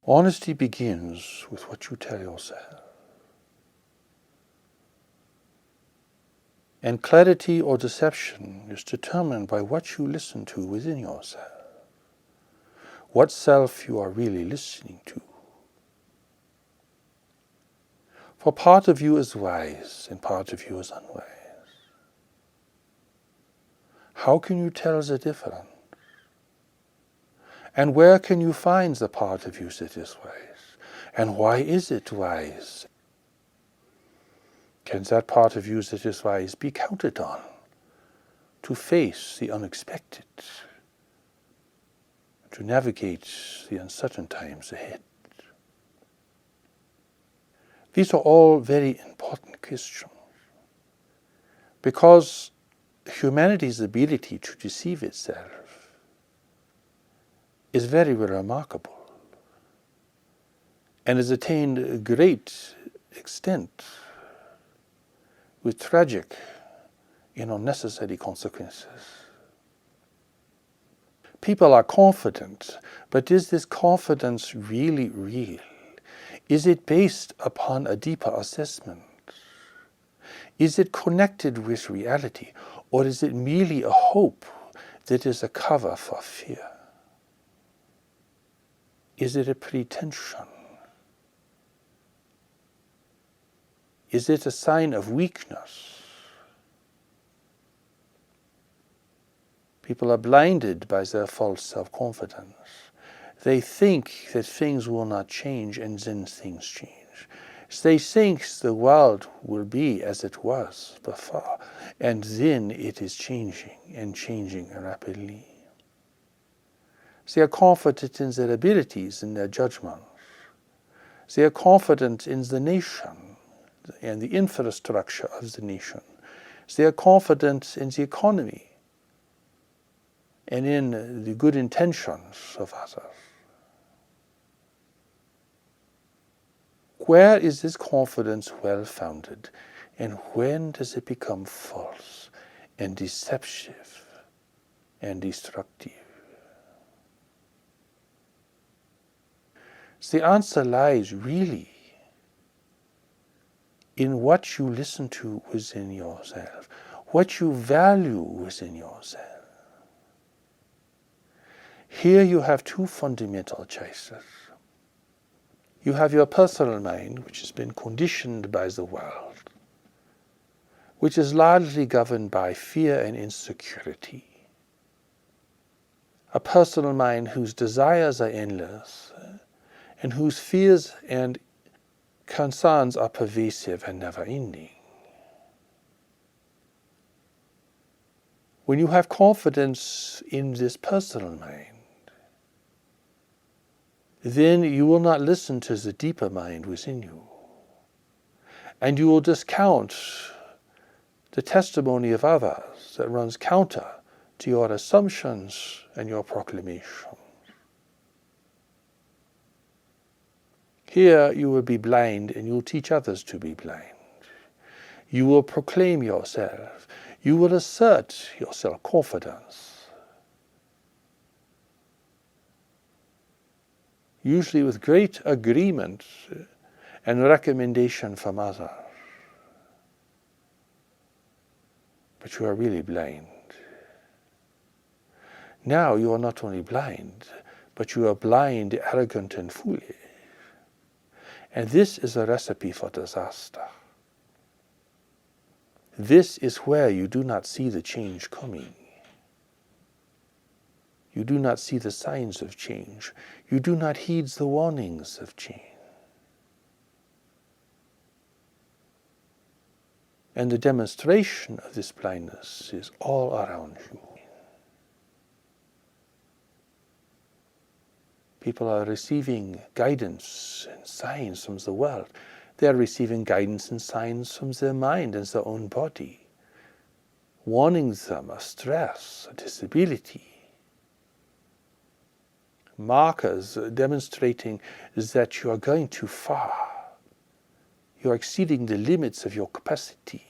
Honesty begins with what you tell yourself. And clarity or deception is determined by what you listen to within yourself. What self you are really listening to. For part of you is wise and part of you is unwise. How can you tell the difference? And where can you find the part of you that is wise? And why is it wise? Can that part of you that is wise be counted on to face the unexpected, to navigate the uncertain times ahead? These are all very important questions, because humanity's ability to deceive itself is very remarkable and has attained a great extent with tragic and unnecessary consequences. People are confident, but is this confidence really real? Is it based upon a deeper assessment? Is it connected with reality, or is it merely a hope that is a cover for fear? Is it a pretension? Is it a sign of weakness? People are blinded by their false self-confidence. They think that things will not change, and then things change. They think the world will be as it was before, and then it is changing, and changing rapidly. They are confident in their abilities, in their judgments. They are confident in the nation and the infrastructure of the nation. They are confident in the economy and in the good intentions of others. Where is this confidence well-founded, and when does it become false and deceptive and destructive? The answer lies really in what you listen to within yourself, what you value within yourself. Here you have two fundamental choices. You have your personal mind, which has been conditioned by the world, which is largely governed by fear and insecurity. A personal mind whose desires are endless, and whose fears and concerns are pervasive and never-ending. When you have confidence in this personal mind, then you will not listen to the deeper mind within you. And you will discount the testimony of others that runs counter to your assumptions and your proclamations. Here you will be blind, and you will teach others to be blind. You will proclaim yourself. You will assert your self-confidence. Usually with great agreement and recommendation from others. But you are really blind. Now you are not only blind, but you are blind, arrogant, and foolish. And this is a recipe for disaster. This is where you do not see the change coming. You do not see the signs of change. You do not heed the warnings of change. And the demonstration of this blindness is all around you. People are receiving guidance and signs from the world. They are receiving guidance and signs from their mind and their own body, warning them of stress, disability, markers demonstrating that you are going too far. You are exceeding the limits of your capacity.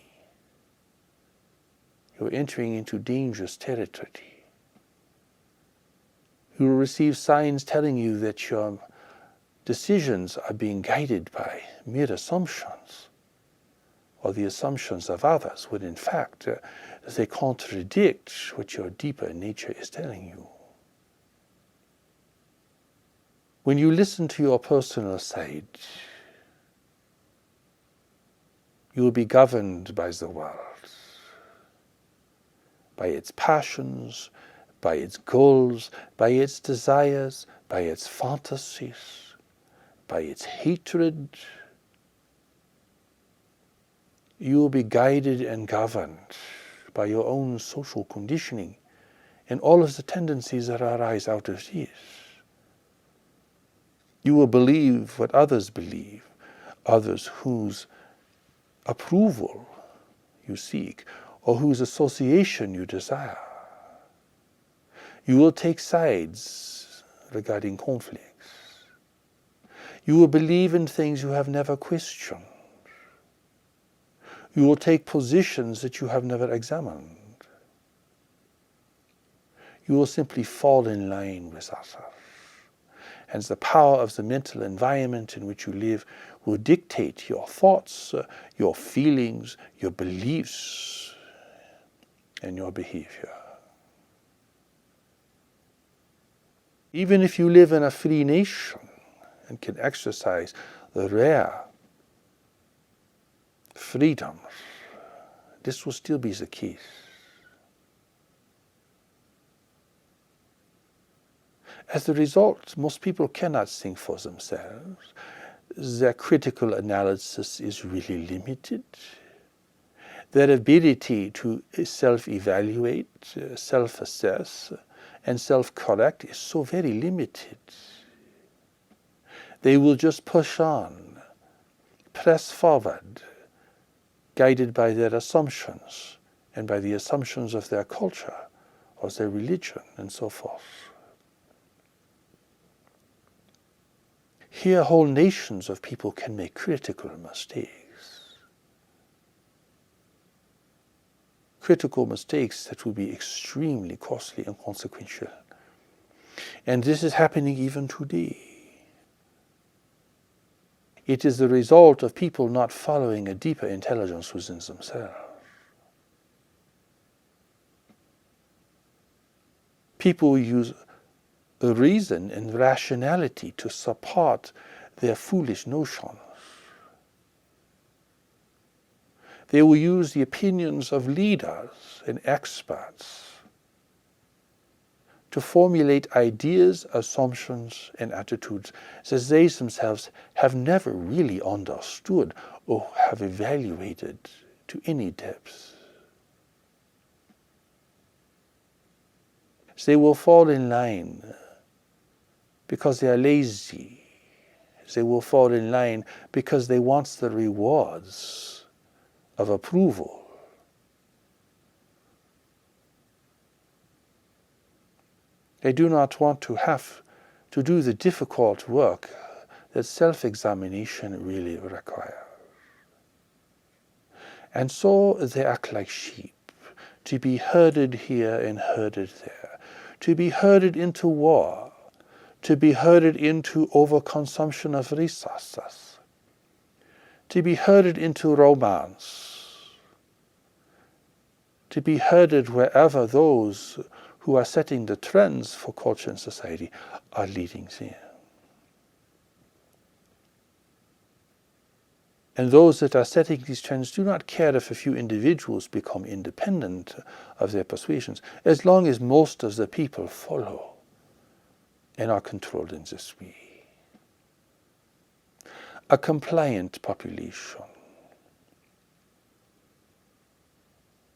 You are entering into dangerous territory. You will receive signs telling you that your decisions are being guided by mere assumptions, or the assumptions of others, when in fact they contradict what your deeper nature is telling you. When you listen to your personal side, you will be governed by the world, by its passions, by its goals, by its desires, by its fantasies, by its hatred. You will be guided and governed by your own social conditioning and all of the tendencies that arise out of these. You will believe what others believe, others whose approval you seek, or whose association you desire. You will take sides regarding conflicts. You will believe in things you have never questioned. You will take positions that you have never examined. You will simply fall in line with others. And the power of the mental environment in which you live will dictate your thoughts, your feelings, your beliefs, and your behavior. Even if you live in a free nation and can exercise the rare freedoms, this will still be the case. As a result, most people cannot think for themselves. Their critical analysis is really limited. Their ability to self-evaluate, self-assess, and self-correct is so very limited. They will just push on, press forward, guided by their assumptions and by the assumptions of their culture or their religion and so forth. Here, whole nations of people can make critical mistakes. Critical mistakes that will be extremely costly and consequential. And this is happening even today. It is the result of people not following a deeper intelligence within themselves. People use reason and rationality to support their foolish notions. They will use the opinions of leaders and experts to formulate ideas, assumptions, and attitudes that they themselves have never really understood or have evaluated to any depth. They will fall in line because they are lazy. They will fall in line because they want the rewards of approval. They do not want to have to do the difficult work that self-examination really requires. And so they act like sheep, to be herded here and herded there, to be herded into war, to be herded into overconsumption of resources, to be herded into romance, to be herded wherever those who are setting the trends for culture and society are leading them. And those that are setting these trends do not care if a few individuals become independent of their persuasions, as long as most of the people follow and are controlled in this way. A compliant population,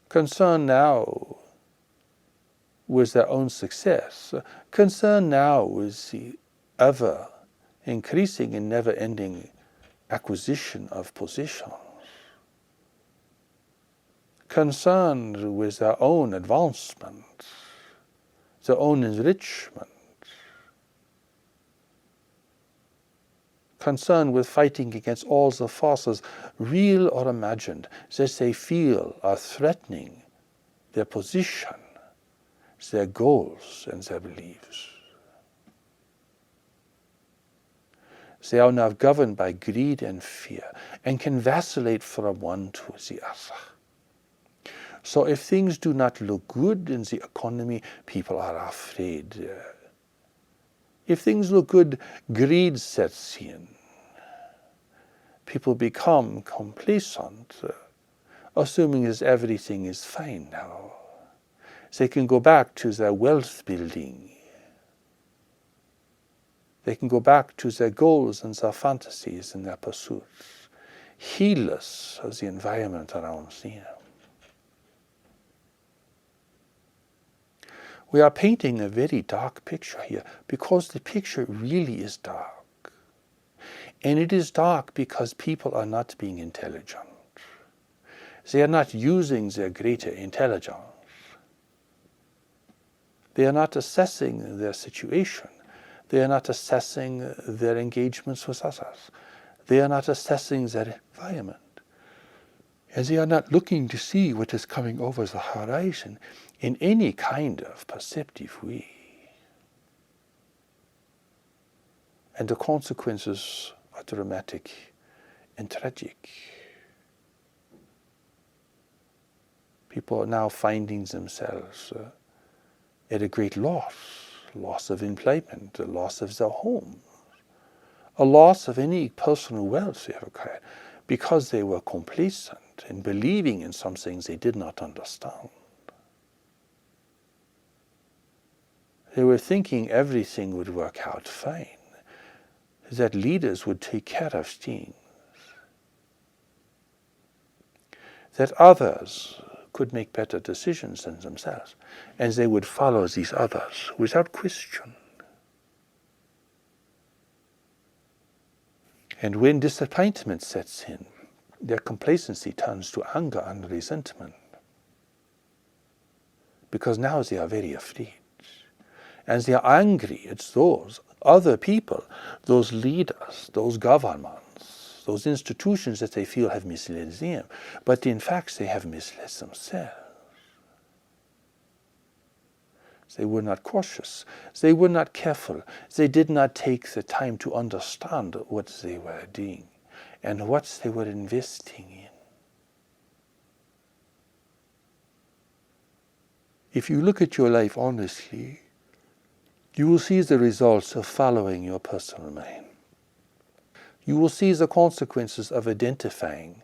concerned now with their own success, concerned now with the ever increasing and never ending acquisition of positions, concerned with their own advancement, their own enrichment, concerned with fighting against all the forces, real or imagined, that they feel are threatening their position, their goals, and their beliefs. They are now governed by greed and fear and can vacillate from one to the other. So if things do not look good in the economy, people are afraid. If things look good, greed sets in. People become complacent, assuming that everything is fine now. They can go back to their wealth building. They can go back to their goals and their fantasies and their pursuits, heedless of the environment around them. We are painting a very dark picture here because the picture really is dark. And it is dark because people are not being intelligent. They are not using their greater intelligence. They are not assessing their situation. They are not assessing their engagements with others. They are not assessing their environment. And they are not looking to see what is coming over the horizon in any kind of perceptive way. And the consequences are dramatic and tragic. People are now finding themselves at a great loss of employment, a loss of their home, a loss of any personal wealth they have acquired, because they were complacent in believing in some things they did not understand. They were thinking everything would work out fine, that leaders would take care of things, that others could make better decisions than themselves, and they would follow these others without question. And when disappointment sets in, their complacency turns to anger and resentment, because now they are very afraid. And they are angry at those other people, those leaders, those governments, those institutions that they feel have misled them, but in fact they have misled themselves. They were not cautious. They were not careful. They did not take the time to understand what they were doing and what they were investing in. If you look at your life honestly, you will see the results of following your personal mind. You will see the consequences of identifying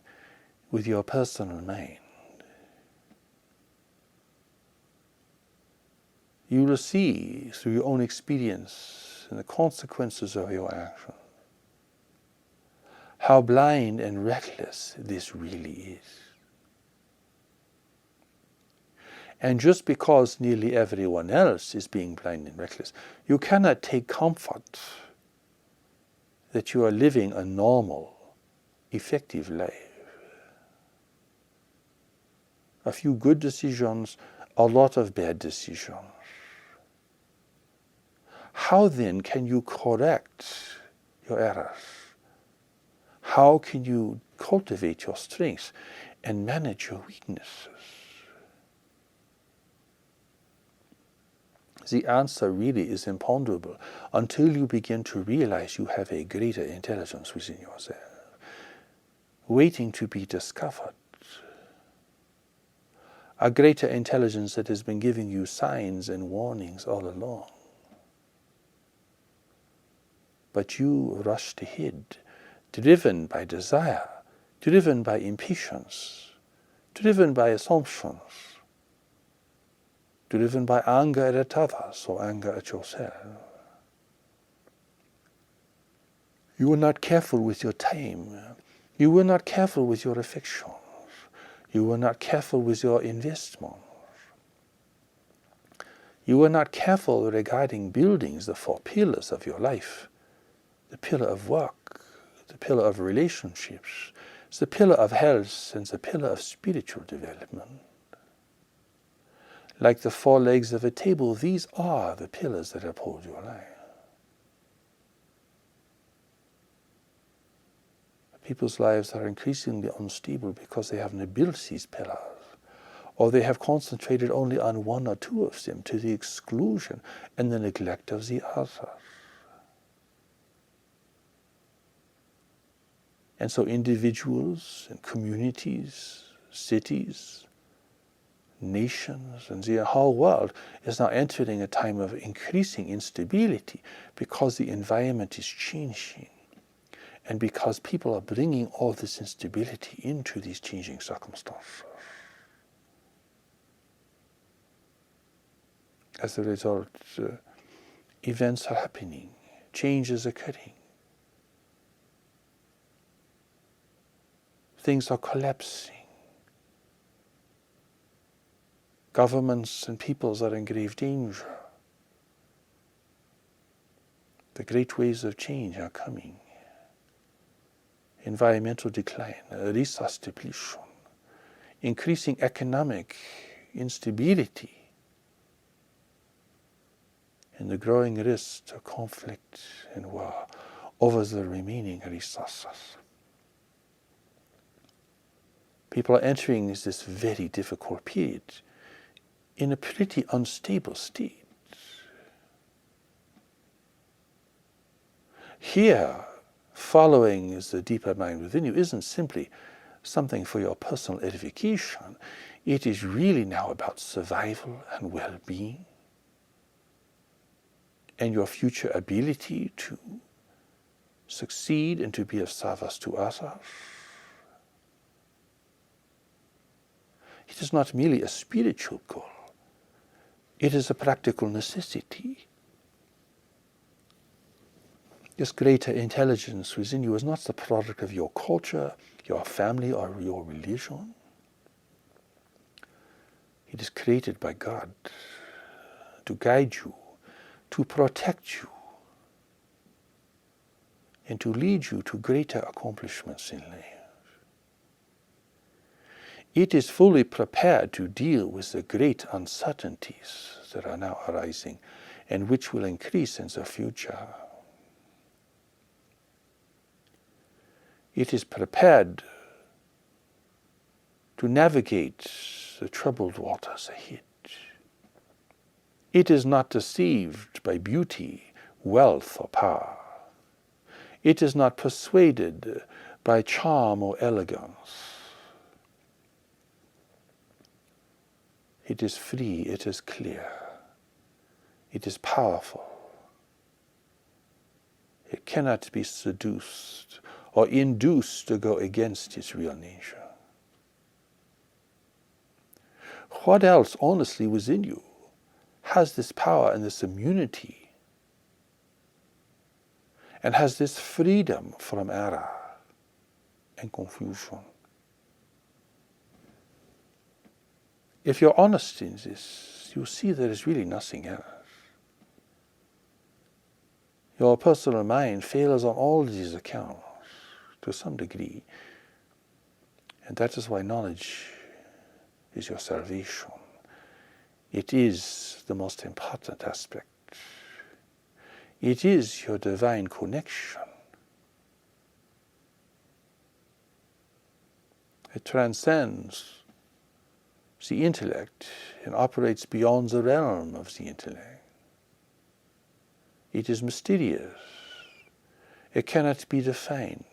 with your personal mind. You will see through your own experience and the consequences of your action how blind and reckless this really is. And just because nearly everyone else is being blind and reckless, you cannot take comfort that you are living a normal, effective life. A few good decisions, a lot of bad decisions. How then can you correct your errors? How can you cultivate your strengths and manage your weaknesses? The answer really is imponderable until you begin to realize you have a greater intelligence within yourself, waiting to be discovered. A greater intelligence that has been giving you signs and warnings all along. But you rushed ahead, driven by desire, driven by impatience, driven by assumptions, driven by anger at others or anger at yourself. You were not careful with your time. You were not careful with your affections. You were not careful with your investments. You were not careful regarding building the four pillars of your life. The pillar of work, the pillar of relationships, the pillar of health, and the pillar of spiritual development. Like the four legs of a table, these are the pillars that uphold your life. People's lives are increasingly unstable because they haven't built these pillars, or they have concentrated only on one or two of them to the exclusion and the neglect of the others. And so individuals and communities, cities, nations, and the whole world is now entering a time of increasing instability because the environment is changing and because people are bringing all this instability into these changing circumstances. As a result, events are happening, change is occurring. Things are collapsing. Governments and peoples are in grave danger. The great waves of change are coming. Environmental decline, resource depletion, increasing economic instability, and the growing risk of conflict and war over the remaining resources. People are entering this very difficult period in a pretty unstable state. Here, following the deeper mind within you isn't simply something for your personal edification. It is really now about survival and well-being and your future ability to succeed and to be of service to others. It is not merely a spiritual goal. It is a practical necessity. This greater intelligence within you is not the product of your culture, your family, or your religion. It is created by God to guide you, to protect you, and to lead you to greater accomplishments in life. It is fully prepared to deal with the great uncertainties that are now arising and which will increase in the future. It is prepared to navigate the troubled waters ahead. It is not deceived by beauty, wealth, or power. It is not persuaded by charm or elegance. It is free, it is clear, it is powerful. It cannot be seduced or induced to go against its real nature. What else honestly within you has this power and this immunity and has this freedom from error and confusion? If you're honest in this, you'll see there is really nothing else. Your personal mind fails on all these accounts to some degree, and that is why knowledge is your salvation. It is the most important aspect. It is your divine connection. It transcends the intellect and operates beyond the realm of the intellect. It is mysterious. It cannot be defined.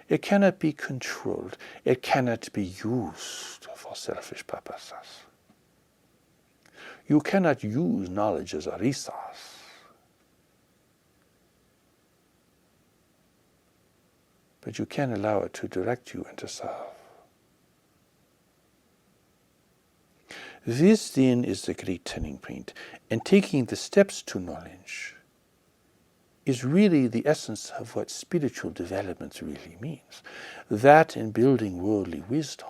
It cannot be controlled. It cannot be used for selfish purposes. You cannot use knowledge as a resource. But you can allow it to direct you and to serve. This then is the great turning point, and taking the steps to knowledge is really the essence of what spiritual development really means. That in building worldly wisdom.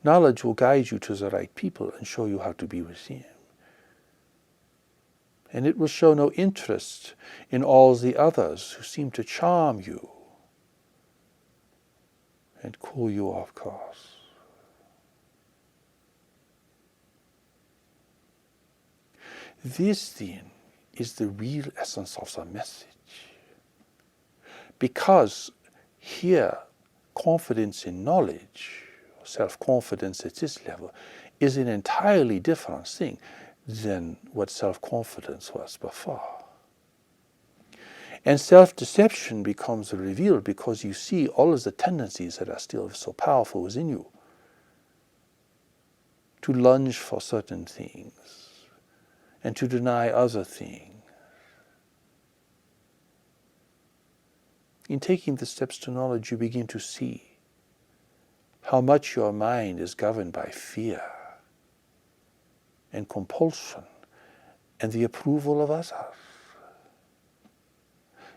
Knowledge will guide you to the right people and show you how to be with Him. And it will show no interest in all the others who seem to charm you and call you off course. This then is the real essence of the message. Because here, confidence in knowledge, self-confidence at this level, is an entirely different thing than what self-confidence was before. And self-deception becomes revealed because you see all of the tendencies that are still so powerful within you to lunge for certain things and to deny other things. In taking the steps to knowledge, you begin to see how much your mind is governed by fear and compulsion and the approval of others.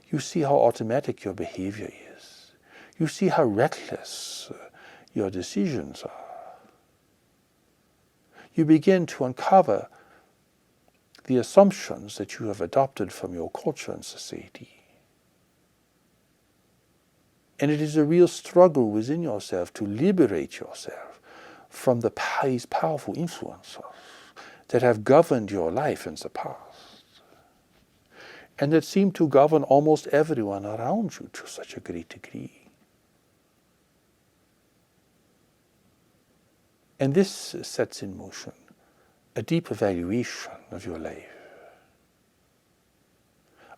You see how automatic your behavior is. You see how reckless your decisions are. You begin to uncover the assumptions that you have adopted from your culture and society. And it is a real struggle within yourself to liberate yourself from these powerful influences that have governed your life in the past, and that seem to govern almost everyone around you to such a great degree. And this sets in motion a deep evaluation of your life,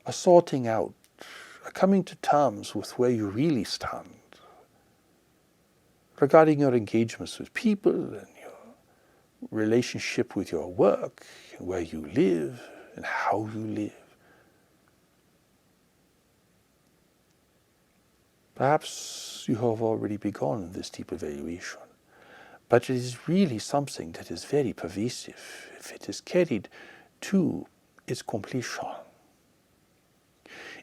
a sorting out, a coming to terms with where you really stand regarding your engagements with people and your relationship with your work, and where you live and how you live. Perhaps you have already begun this deep evaluation, but it is really something that is very pervasive if it is carried to its completion.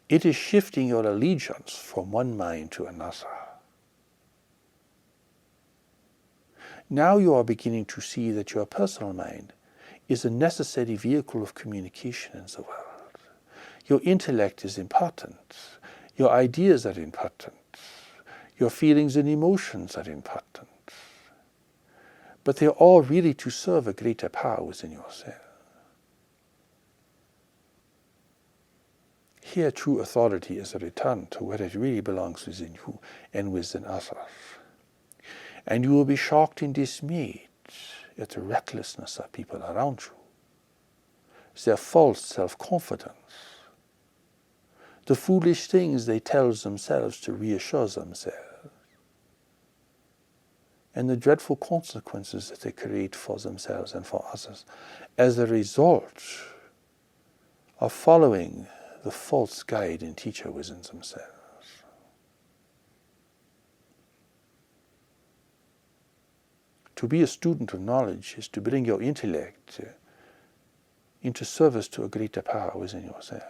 It is shifting your allegiance from one mind to another. Now you are beginning to see that your personal mind is a necessary vehicle of communication in the world. Your intellect is important. Your ideas are important. Your feelings and emotions are important. But they are all really to serve a greater power within yourself. Here true authority is a return to where it really belongs within you and within others. And you will be shocked and dismayed at the recklessness of people around you, their false self-confidence, the foolish things they tell themselves to reassure themselves, and the dreadful consequences that they create for themselves and for others as a result of following the false guide and teacher within themselves. To be a student of knowledge is to bring your intellect into service to a greater power within yourself.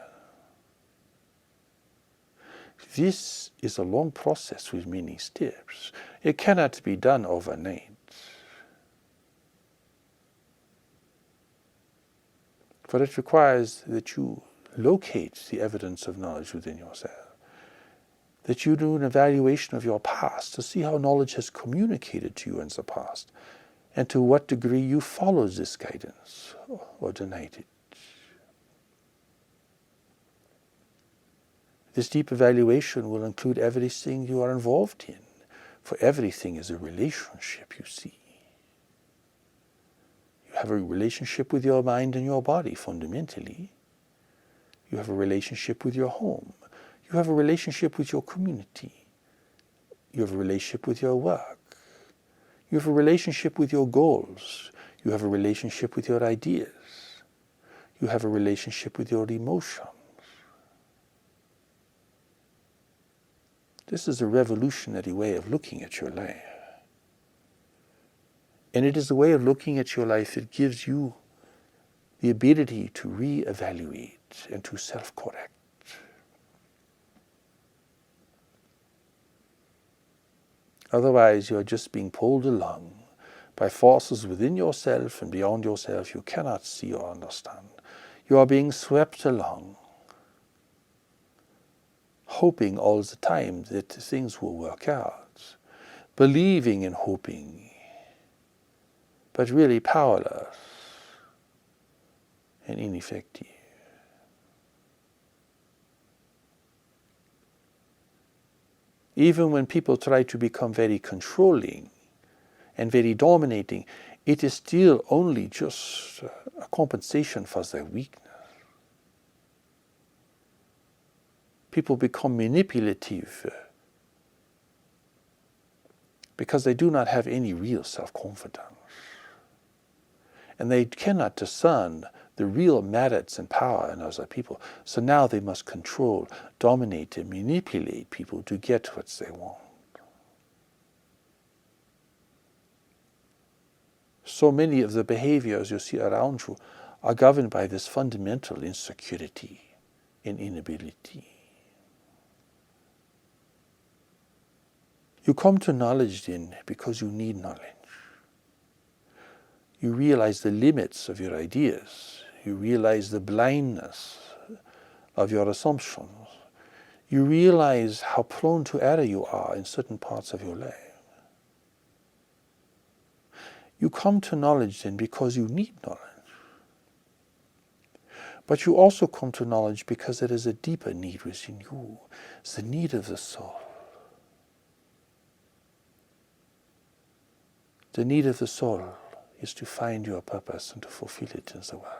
This is a long process with many steps. It cannot be done overnight. For it requires that you locate the evidence of knowledge within yourself, that you do an evaluation of your past to see how knowledge has communicated to you in the past, and to what degree you followed this guidance or denied it. This deep evaluation will include everything you are involved in, for everything is a relationship, you see. You have a relationship with your mind and your body fundamentally. You have a relationship with your home. You have a relationship with your community. You have a relationship with your work. You have a relationship with your goals. You have a relationship with your ideas. You have a relationship with your emotions. This is a revolutionary way of looking at your life. And it is a way of looking at your life that gives you the ability to re-evaluate and to self-correct. Otherwise, you are just being pulled along by forces within yourself and beyond yourself you cannot see or understand. You are being swept along, hoping all the time that things will work out, believing and hoping, but really powerless and ineffective. Even when people try to become very controlling and very dominating, it is still only just a compensation for their weakness. People become manipulative because they do not have any real self-confidence. And they cannot discern the real merits and power in other people. So now they must control, dominate, and manipulate people to get what they want. So many of the behaviors you see around you are governed by this fundamental insecurity and inability. You come to knowledge then because you need knowledge. You realize the limits of your ideas. You realize the blindness of your assumptions. You realize how prone to error you are in certain parts of your life. You come to knowledge then because you need knowledge. But you also come to knowledge because there is a deeper need within you. It's the need of the soul. The need of the soul is to find your purpose and to fulfill it in the world.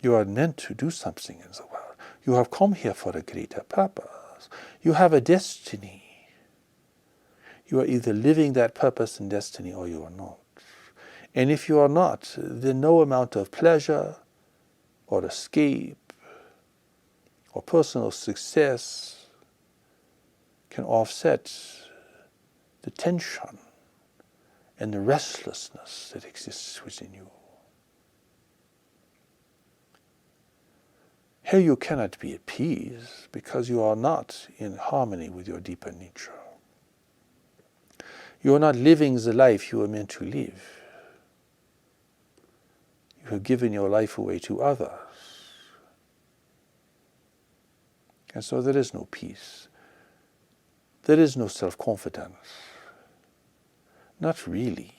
You are meant to do something in the world. You have come here for a greater purpose. You have a destiny. You are either living that purpose and destiny or you are not. And if you are not, then no amount of pleasure or escape or personal success can offset the tension and the restlessness that exists within you. Here you cannot be at peace because you are not in harmony with your deeper nature. You are not living the life you are meant to live. You have given your life away to others. And so there is no peace. There is no self-confidence. Not really.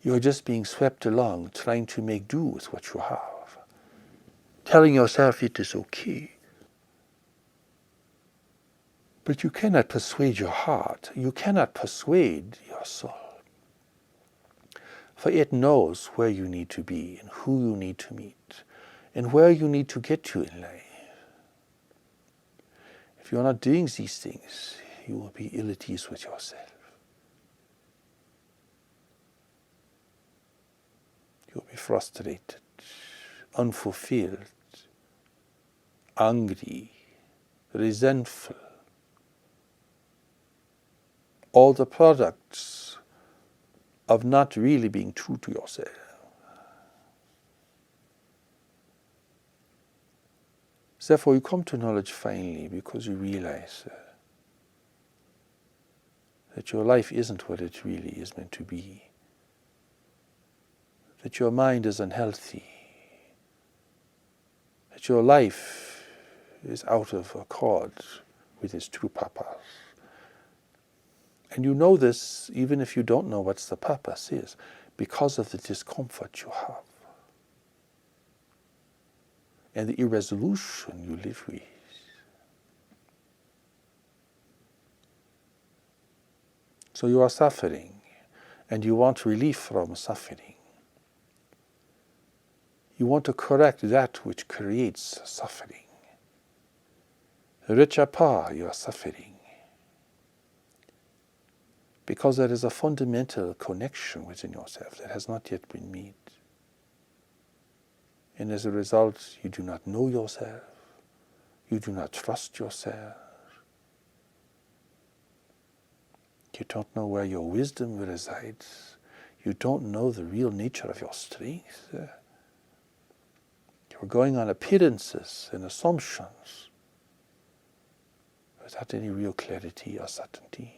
You are just being swept along, trying to make do with what you have. Telling yourself it is okay. But you cannot persuade your heart. You cannot persuade your soul. For it knows where you need to be and who you need to meet and where you need to get to in life. If you are not doing these things, you will be ill at ease with yourself. You will be frustrated, unfulfilled, angry, resentful. All the products of not really being true to yourself. Therefore, you come to knowledge finally because you realize that your life isn't what it really is meant to be. That your mind is unhealthy. That your life is out of accord with its true purpose. And you know this even if you don't know what the purpose is, because of the discomfort you have and the irresolution you live with. So you are suffering, and you want relief from suffering. You want to correct that which creates suffering. Rich or poor, you are suffering. Because there is a fundamental connection within yourself that has not yet been made. And as a result, you do not know yourself. You do not trust yourself. You don't know where your wisdom resides. You don't know the real nature of your strength. You're going on appearances and assumptions without any real clarity or certainty.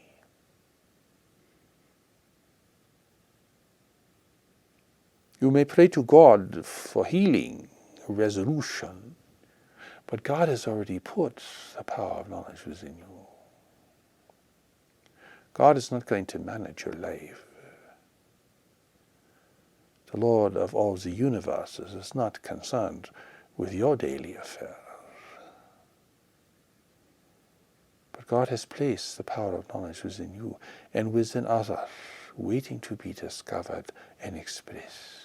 You may pray to God for healing, resolution, but God has already put the power of knowledge within you. God is not going to manage your life. The Lord of all the universes is not concerned with your daily affairs. But God has placed the power of knowledge within you and within others, waiting to be discovered and expressed.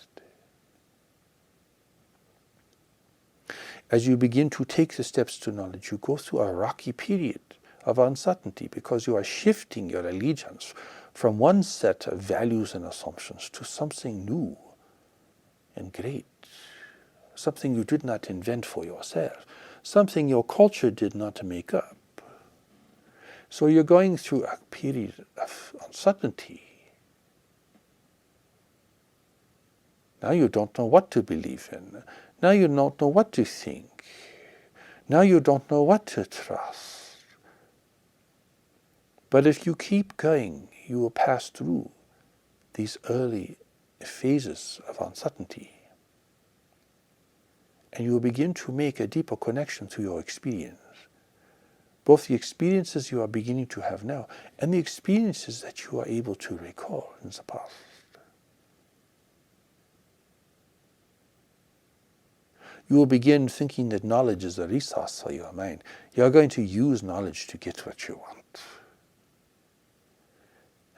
As you begin to take the steps to knowledge, you go through a rocky period of uncertainty because you are shifting your allegiance from one set of values and assumptions to something new and great, something you did not invent for yourself, something your culture did not make up. So you're going through a period of uncertainty. Now you don't know what to believe in. Now you don't know what to think. Now you don't know what to trust. But if you keep going, you will pass through these early phases of uncertainty. And you will begin to make a deeper connection to your experience. Both the experiences you are beginning to have now and the experiences that you are able to recall in the past. You will begin thinking that knowledge is a resource for your mind. You are going to use knowledge to get what you want.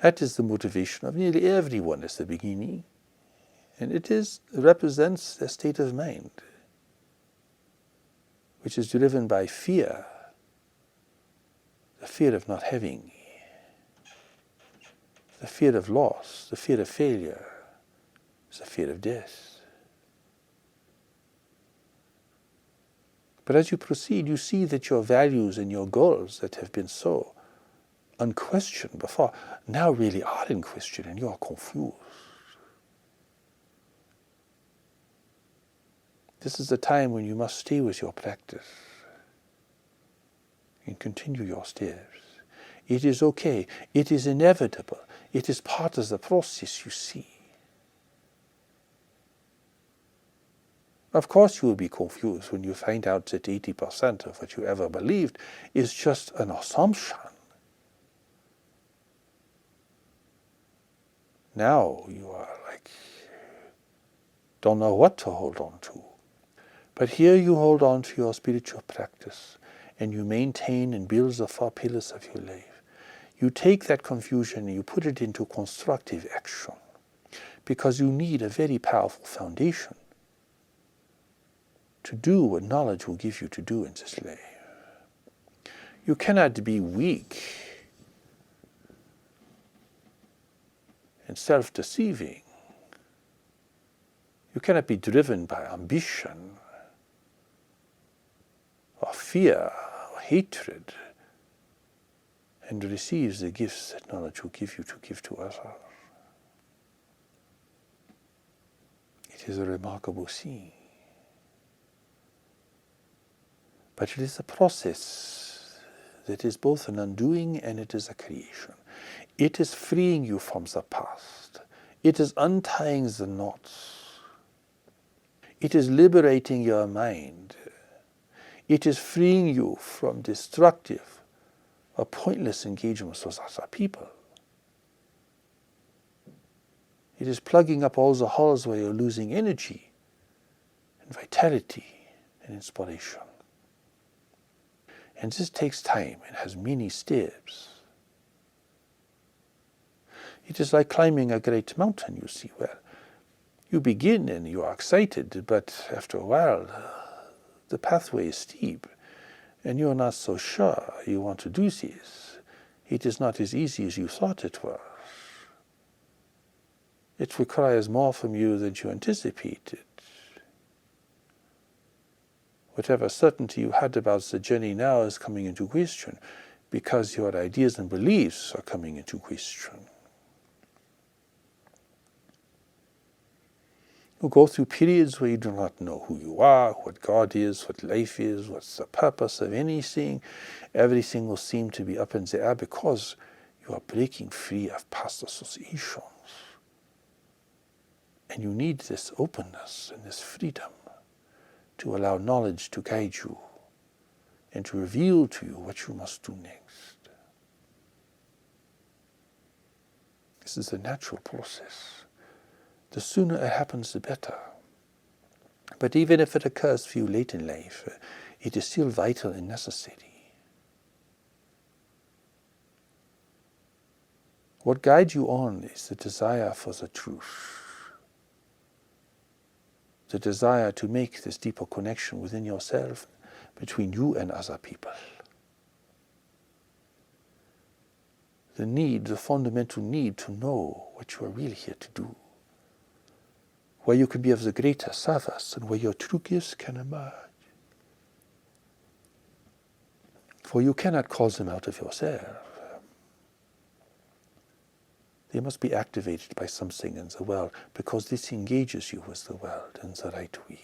That is the motivation of nearly everyone at the beginning. And it represents a state of mind which is driven by fear, the fear of not having, the fear of loss, the fear of failure, the fear of death. But as you proceed, you see that your values and your goals that have been so unquestioned before now really are in question, and you are confused. This is the time when you must stay with your practice and continue your steps. It is okay. It is inevitable. It is part of the process, you see. Of course you will be confused when you find out that 80% of what you ever believed is just an assumption. Now you are don't know what to hold on to. But here you hold on to your spiritual practice and you maintain and build the 4 pillars of your life. You take that confusion and you put it into constructive action because you need a very powerful foundation to do what knowledge will give you to do in this life. You cannot be weak and self-deceiving. You cannot be driven by ambition or fear or hatred and receive the gifts that knowledge will give you to give to others. It is a remarkable scene. But it is a process that is both an undoing and it is a creation. It is freeing you from the past. It is untying the knots. It is liberating your mind. It is freeing you from destructive or pointless engagements with other people. It is plugging up all the holes where you're losing energy and vitality and inspiration. And this takes time and has many steps. It is like climbing a great mountain, you see. Well, you begin and you are excited, but after a while, the pathway is steep, and you are not so sure you want to do this. It is not as easy as you thought it was. It requires more from you than you anticipated. Whatever certainty you had about the journey now is coming into question because your ideas and beliefs are coming into question. You go through periods where you do not know who you are, what God is, what life is, what's the purpose of anything. Everything will seem to be up in the air because you are breaking free of past associations. And you need this openness and this freedom to allow knowledge to guide you and to reveal to you what you must do next. This is a natural process. The sooner it happens, the better. But even if it occurs for you late in life, it is still vital and necessary. What guides you on is the desire for the truth. the desire to make this deeper connection within yourself, between you and other people. The need, the fundamental need to know what you are really here to do, where you can be of the greater service and where your true gifts can emerge. For you cannot cause them out of yourself. They must be activated by something in the world, because this engages you with the world in the right way.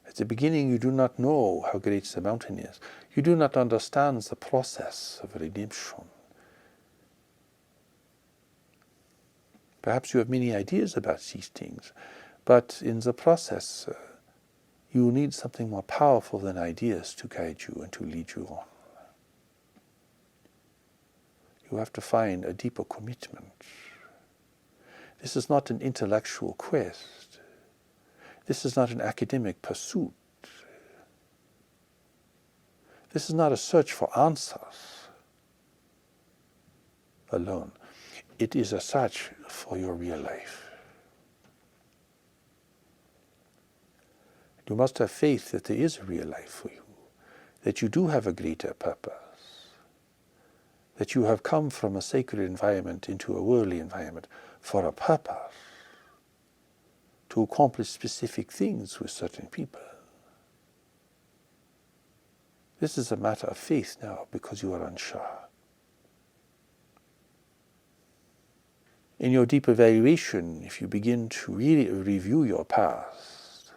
At the beginning you do not know how great the mountain is. You do not understand the process of redemption. Perhaps you have many ideas about these things, but in the process you need something more powerful than ideas to guide you and to lead you on. You have to find a deeper commitment. This is not an intellectual quest. This is not an academic pursuit. This is not a search for answers alone. It is a search for your real life. You must have faith that there is a real life for you, that you do have a greater purpose, that you have come from a sacred environment into a worldly environment for a purpose, to accomplish specific things with certain people. This is a matter of faith now, because you are unsure. In your deep evaluation, if you begin to really review your past,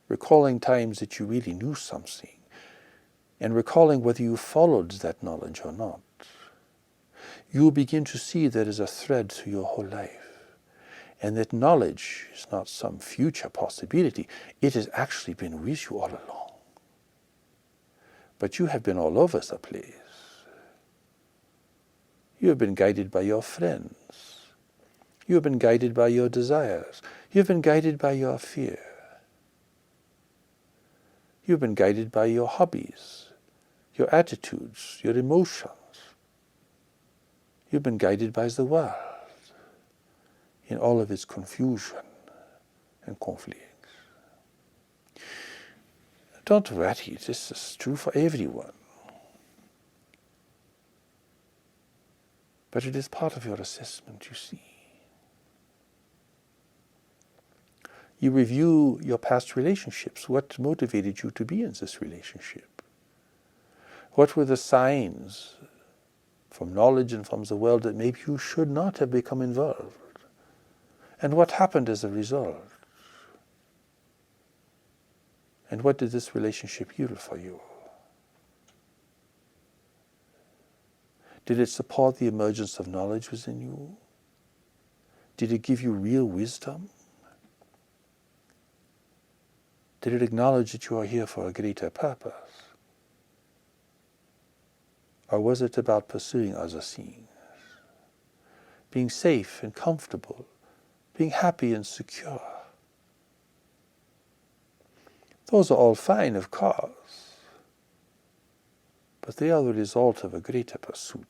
recalling times that you really knew something, and recalling whether you followed that knowledge or not, you will begin to see there is a thread through your whole life, and that knowledge is not some future possibility. It has actually been with you all along. But you have been all over the place. You have been guided by your friends. You have been guided by your desires. You have been guided by your fear. You have been guided by your hobbies, your attitudes, your emotions. You've been guided by the world in all of its confusion and conflicts. Don't worry, this is true for everyone. But it is part of your assessment, you see. You review your past relationships. What motivated you to be in this relationship? What were the signs from knowledge and from the world that maybe you should not have become involved? And what happened as a result? And what did this relationship yield for you? Did it support the emergence of knowledge within you? Did it give you real wisdom? Did it acknowledge that you are here for a greater purpose? Or was it about pursuing other things? Being safe and comfortable, being happy and secure. Those are all fine, of course, but they are the result of a greater pursuit.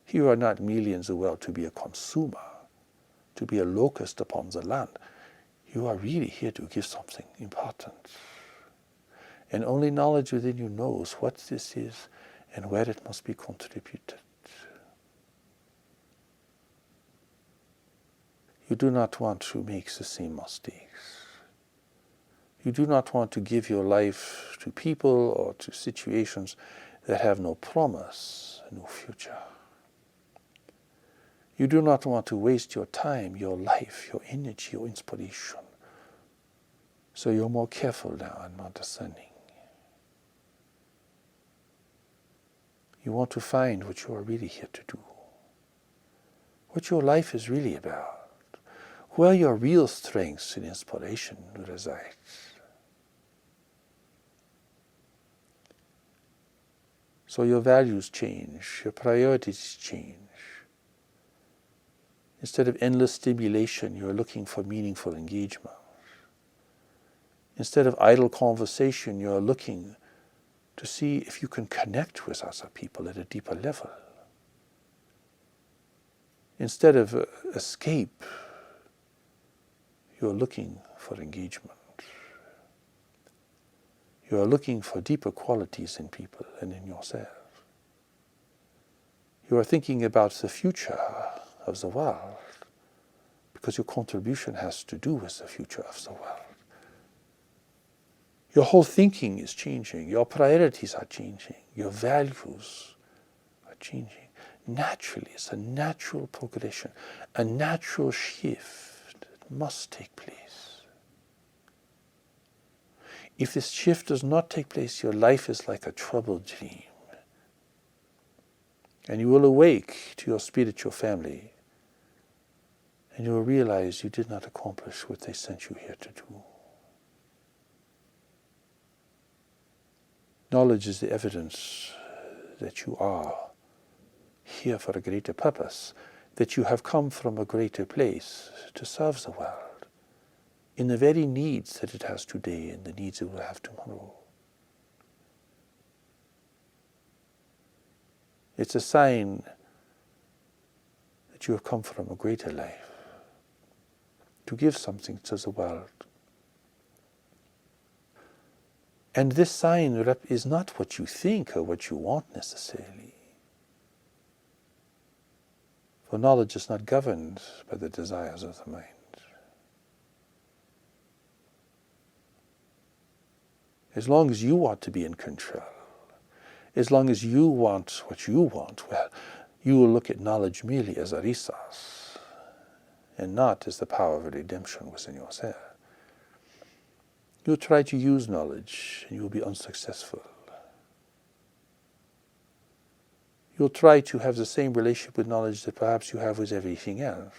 You are not merely in the world to be a consumer, to be a locust upon the land. You are really here to give something important. And only knowledge within you knows what this is and where it must be contributed. You do not want to make the same mistakes. You do not want to give your life to people or to situations that have no promise, no future. You do not want to waste your time, your life, your energy, your inspiration. So you're more careful now and more discerning. You want to find what you are really here to do, what your life is really about, where your real strengths and inspiration resides. So your values change, your priorities change. Instead of endless stimulation, you're looking for meaningful engagement. Instead of idle conversation, you're looking to see if you can connect with other people at a deeper level. Instead of escape, you're looking for engagement. You are looking for deeper qualities in people and in yourself. You are thinking about the future of the world because your contribution has to do with the future of the world. Your whole thinking is changing. Your priorities are changing. Your values are changing. Naturally, it's a natural progression, a natural shift that must take place. If this shift does not take place, your life is like a troubled dream. And you will awake to your spiritual family, and you will realize you did not accomplish what they sent you here to do. Knowledge is the evidence that you are here for a greater purpose, that you have come from a greater place to serve the world in the very needs that it has today and the needs it will have tomorrow. It's a sign that you have come from a greater life, to give something to the world. And this sign is not what you think or what you want necessarily. For knowledge is not governed by the desires of the mind. As long as you want to be in control, as long as you want what you want, well, you will look at knowledge merely as a resource and not as the power of redemption within yourself. You'll try to use knowledge and you'll be unsuccessful. You'll try to have the same relationship with knowledge that perhaps you have with everything else,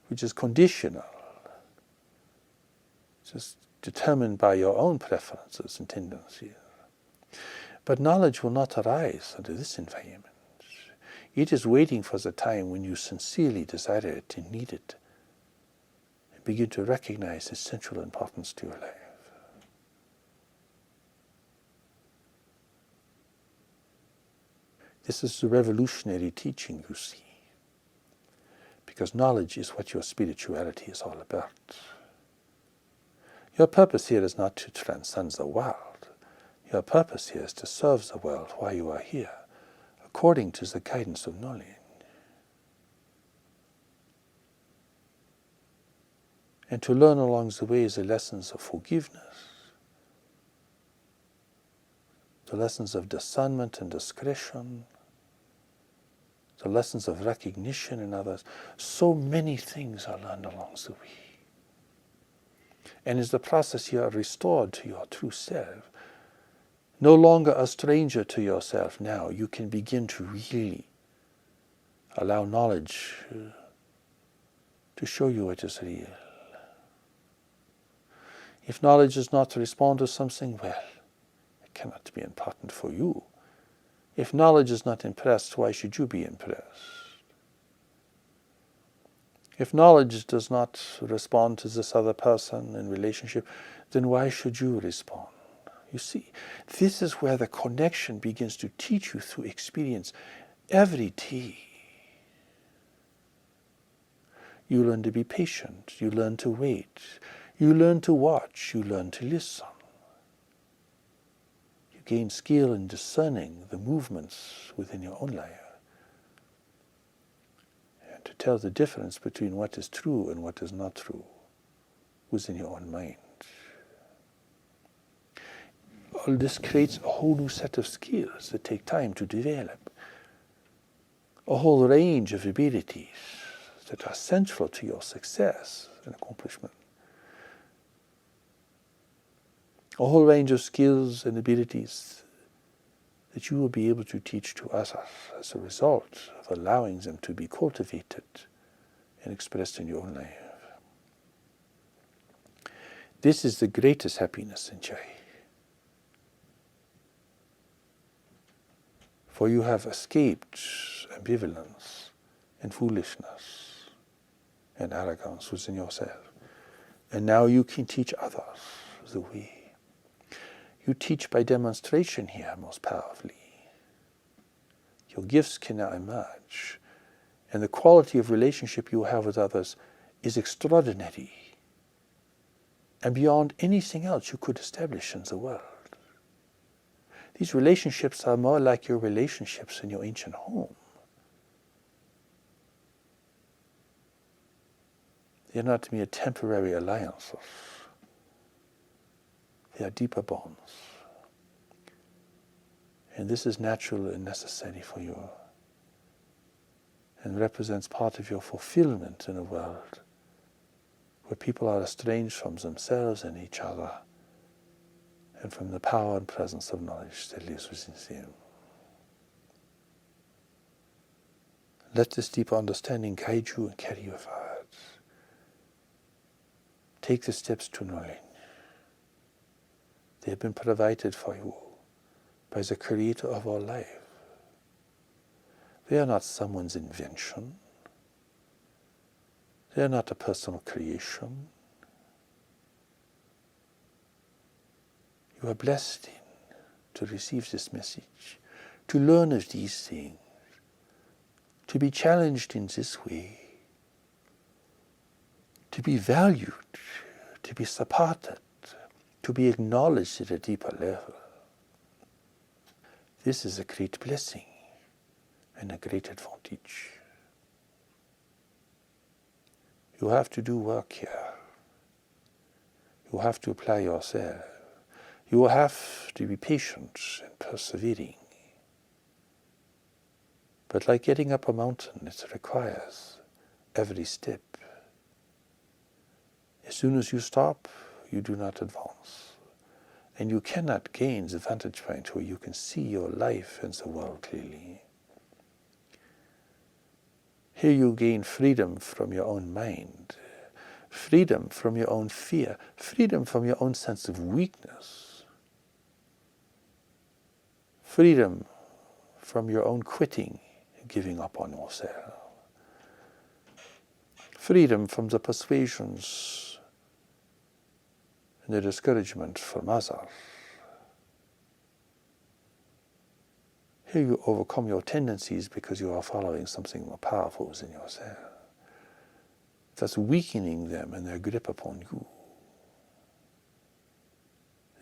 which is conditional, just determined by your own preferences and tendencies. But knowledge will not arise under this environment. It is waiting for the time when you sincerely desire it and need it, and begin to recognize its central importance to your life. This is the revolutionary teaching you see, because knowledge is what your spirituality is all about. Your purpose here is not to transcend the world. Your purpose here is to serve the world while you are here, according to the guidance of knowledge. And to learn along the way the lessons of forgiveness, the lessons of discernment and discretion, the lessons of recognition in others. So many things are learned along the way. And as the process you are restored to your true self, no longer a stranger to yourself now, you can begin to really allow knowledge to show you what is real. If knowledge does not respond to something, well, it cannot be important for you. If knowledge is not impressed, why should you be impressed? If knowledge does not respond to this other person in relationship, then why should you respond? You see, this is where the connection begins to teach you through experience every day. You learn to be patient, you learn to wait, you learn to watch, you learn to listen. You gain skill in discerning the movements within your own life, and to tell the difference between what is true and what is not true within your own mind. All this creates a whole new set of skills that take time to develop, a whole range of abilities that are central to your success and accomplishment, a whole range of skills and abilities that you will be able to teach to others as a result of allowing them to be cultivated and expressed in your own life. This is the greatest happiness and joy. For you have escaped ambivalence and foolishness and arrogance within yourself. And now you can teach others the way. You teach by demonstration here most powerfully. Your gifts can now emerge, and the quality of relationship you have with others is extraordinary and beyond anything else you could establish in the world. These relationships are more like your relationships in your ancient home. They are not mere temporary alliances. They are deeper bonds. And this is natural and necessary for you, and represents part of your fulfillment in a world where people are estranged from themselves and each other, and from the power and presence of knowledge that lives within them. Let this deeper understanding guide you and carry you forward. Take the steps to knowledge. They have been provided for you by the Creator of all life. They are not someone's invention. They are not a personal creation. You are blessed to receive this message, to learn of these things, to be challenged in this way, to be valued, to be supported, to be acknowledged at a deeper level. This is a great blessing and a great advantage. You have to do work here. You have to apply yourself. You will have to be patient and persevering. But like getting up a mountain, it requires every step. As soon as you stop, you do not advance. And you cannot gain the vantage point where you can see your life and the world clearly. Here you gain freedom from your own mind, freedom from your own fear, freedom from your own sense of weakness, freedom from your own quitting, giving up on yourself, freedom from the persuasions and the discouragement from others. Here you overcome your tendencies because you are following something more powerful within yourself, thus weakening them and their grip upon you.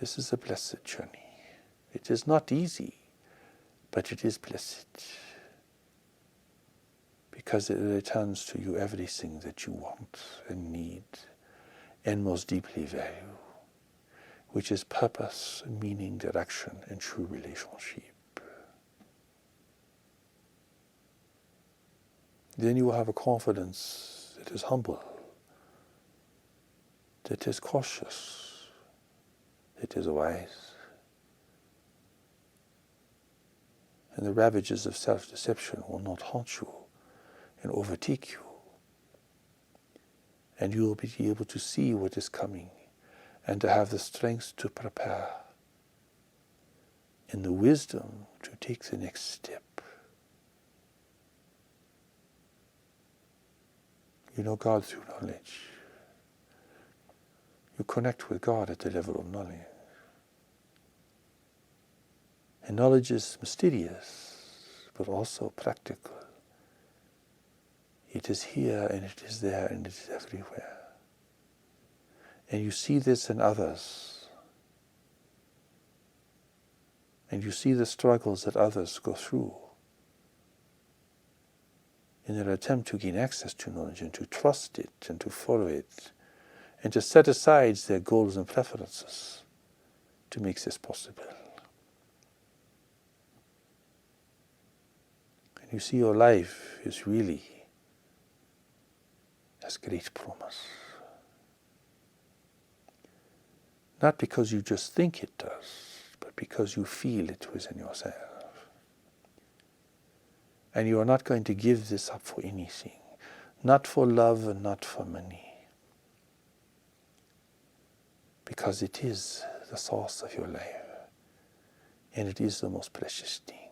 This is a blessed journey. It is not easy, but it is blessed, because it returns to you everything that you want and need and most deeply value, which is purpose, meaning, direction, and true relationship. Then you will have a confidence that is humble, that is cautious, that is wise. And the ravages of self-deception will not haunt you and overtake you. And you will be able to see what is coming and to have the strength to prepare and the wisdom to take the next step. You know God through knowledge. You connect with God at the level of knowledge. And knowledge is mysterious, but also practical. It is here and it is there and it is everywhere. And you see this in others. And you see the struggles that others go through in their attempt to gain access to knowledge and to trust it and to follow it and to set aside their goals and preferences to make this possible. And you see your life is really has great promise. Not because you just think it does, but because you feel it within yourself. And you are not going to give this up for anything, not for love and not for money, because it is the source of your life, and it is the most precious thing.